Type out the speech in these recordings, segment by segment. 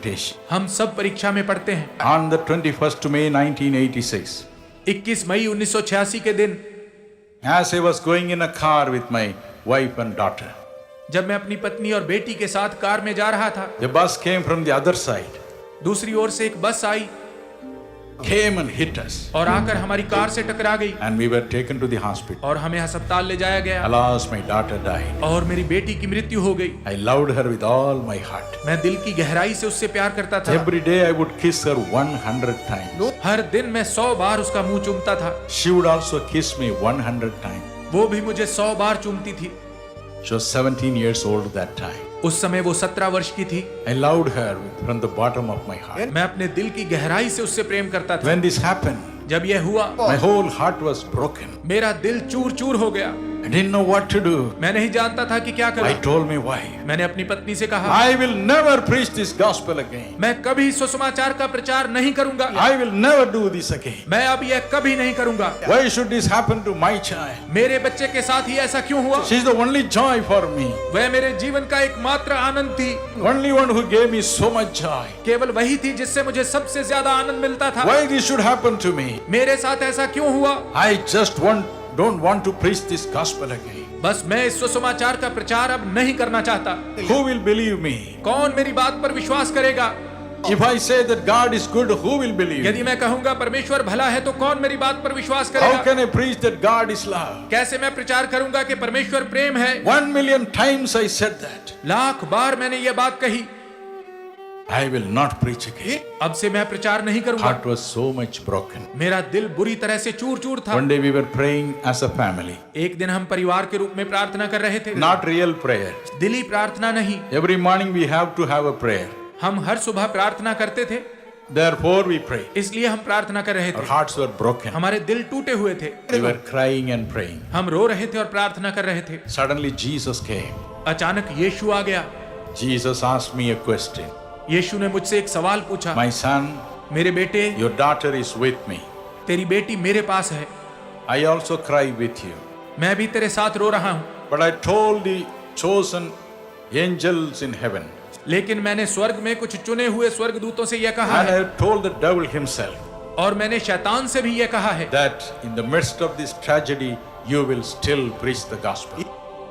temptation. हम सब परीक्षा में पढ़ते हैं। On the 21st May 1986, 21 मई 1986 के दिन as I was going in a car with my wife and daughter, जब मैं अपनी पत्नी और बेटी के साथ कार में जा रहा था, the bus came from the other side, दूसरी ओर से एक बस आई came and hit us, और आकर हमारी कार से टकरा गई and we were taken to the hospital. और हमें अस्पताल ले जाया गया Alas, my daughter died. और मेरी बेटी की मृत्यु हो गई। I loved her with all my heart. मैं दिल की गहराई से उससे प्यार करता था। Every day I would kiss her 100 times. हर दिन मैं 100 बार उसका मुंह चूमता था। She would also kiss me 100 times. वो भी मुझे 100 बार चूमती थी। She was 17 years old at that time. उस समय वो 17 वर्ष की थी। I loved her from the bottom of my heart. मैं अपने दिल की गहराई से उससे प्रेम करता था। When this happened, जब यह हुआ, my whole heart was broken. मेरा दिल चूर चूर हो गया। I didn't know what to do. मैं नहीं जानता था कि क्या I करूं। told my wife, मैंने अपनी पत्नी से कहा, I will never preach this gospel again. मैं कभी सुसमाचार का प्रचार नहीं करूंगा। I will never do this again. मैं अब यह कभी नहीं करूंगा। Why should this happen to my child? मेरे बच्चे के साथ ही ऐसा क्यों हुआ? She's the only joy for me. वह मेरे जीवन का एकमात्र आनंद थी। Only one who gave me so much joy. केवल वही थी जिससे मुझे सबसे ज्यादा आनंद मिलता था। Why this should happen to me? मेरे साथ ऐसा क्यों हुआ? I just don't want to preach this gospel again. बस मैं इस सुसमाचार का प्रचार अब नहीं करना चाहता। Who will believe me? कौन मेरी बात पर विश्वास करेगा? If I say that God is good, who will believe यदि me? मैं कहूंगा परमेश्वर भला है तो कौन मेरी बात पर विश्वास How करेगा? can I preach that God is love? कैसे मैं प्रचार करूंगा कि परमेश्वर प्रेम है? 1,000,000 times I said that. Lakh बार मैंने ये बात कही। I will not preach again. अब से मैं प्रचार नहीं करूंगा। Heart was so much broken. मेरा दिल बुरी तरह से चूर चूर था। One day we were praying as a family. एक दिन हम परिवार के रूप में प्रार्थना कर रहे थे। Not real prayer. दिली प्रार्थना नहीं। Every morning we have to have a prayer. हम हर सुबह प्रार्थना करते थे, Therefore we pray. इसलिए हम प्रार्थना कर रहे Our थे। hearts were broken. हमारे दिल टूटे हुए थे। We were crying and praying. हम रो रहे थे और प्रार्थना कर रहे थे। Suddenly Jesus came. अचानक यीशु आ गया। Jesus asked me a question. यीशु ने मुझसे एक सवाल पूछा, My son, मेरे बेटे, your daughter is with me. तेरी बेटी मेरे पास है, I also cry with you. मैं भी तेरे साथ रो रहा हूँ। But I told the chosen angels in heaven, लेकिन मैंने स्वर्ग में कुछ चुने हुए स्वर्गदूतों से यह कहा and है, I told the devil himself, और मैंने शैतान से भी यह कहा है that in the midst of this tragedy, you will still preach the gospel.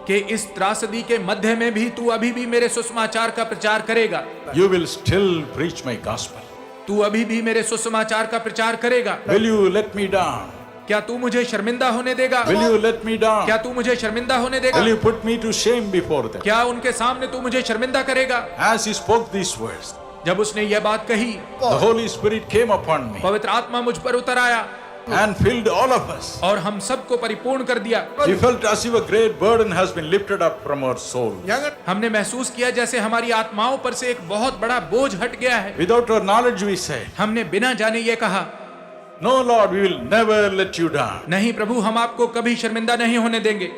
कि इस त्रासदी के मध्य में भी तू अभी भी मेरे सुसमाचार का प्रचार करेगा। You will still preach my gospel. तू अभी भी मेरे सुसमाचार का प्रचार करेगा। Will you let me down? क्या तू मुझे शर्मिंदा होने देगा? Will you let me down? क्या तू मुझे शर्मिंदा होने देगा? Will you put me to shame before them? क्या उनके सामने तू मुझे शर्मिंदा करेगा? As he spoke these words, जब उसने यह बात कही, the Holy Spirit came upon me पवित्र आत्मा मुझ पर उतर आया and filled all of us. और हम सबको परिपूर्ण कर दिया। We felt as if a great burden has been lifted up from our soul. हमने महसूस किया जैसे हमारी आत्माओं पर से एक बहुत बड़ा बोझ हट गया है। Without our knowledge, we said, हमने बिना जाने ये कहा, No, Lord, we will never let you down. नहीं प्रभु, हम आपको कभी शर्मिंदा नहीं होने देंगे।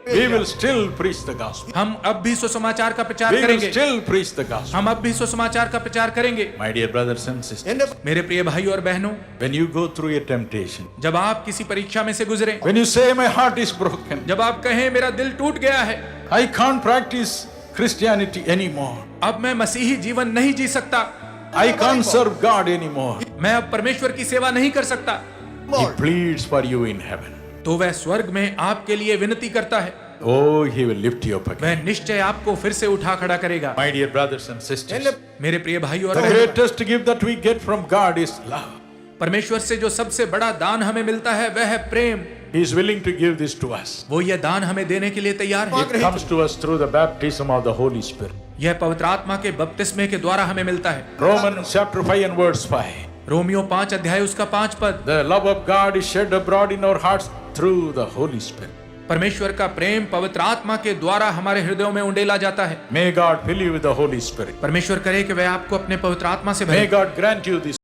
We will still preach the gospel. हम अब भी सुसमाचार का प्रचार We will करेंगे। still preach the gospel. हम अब भी सुसमाचार का प्रचार करेंगे। My dear brothers and sisters, मेरे प्रिय भाई और बहनों, when you go through a temptation, जब आप किसी परीक्षा में से गुजरे, when you say, My heart is broken, जब आप कहें मेरा दिल टूट गया है, I can't practice Christianity anymore, अब मैं मसीही जीवन नहीं जी सकता, I can't serve God anymore, मैं अब परमेश्वर की सेवा नहीं कर सकता, He pleads for you in heaven. तो वह स्वर्ग में आपके लिए विनती करता है। Oh, He will lift you up again. वह निश्चय आपको फिर से उठा खड़ा करेगा। My dear brothers and sisters, मेरे प्रिय भाई और the बहनों, greatest gift that we get from God is love. परमेश्वर से जो सबसे बड़ा दान हमें मिलता है वह है प्रेम। He is willing to give this to us. वो यह दान हमें देने के लिए तैयार है। It comes to us through the baptism of the Holy Spirit. यह पवित्र आत्मा के बपतिस्मे के द्वारा हमें मिलता है। Romans chapter 5 and verse 5. Romeo 5 अध्याय उसका 5 पद। The love of God is shed abroad in our hearts through the Holy Spirit. परमेश्वर का प्रेम पवित्र आत्मा के द्वारा हमारे हृदयों में उंडेला जाता है। May God fill you with the Holy Spirit. परमेश्वर करे कि वह आपको अपने पवित्र आत्मा से भरे। May God grant you this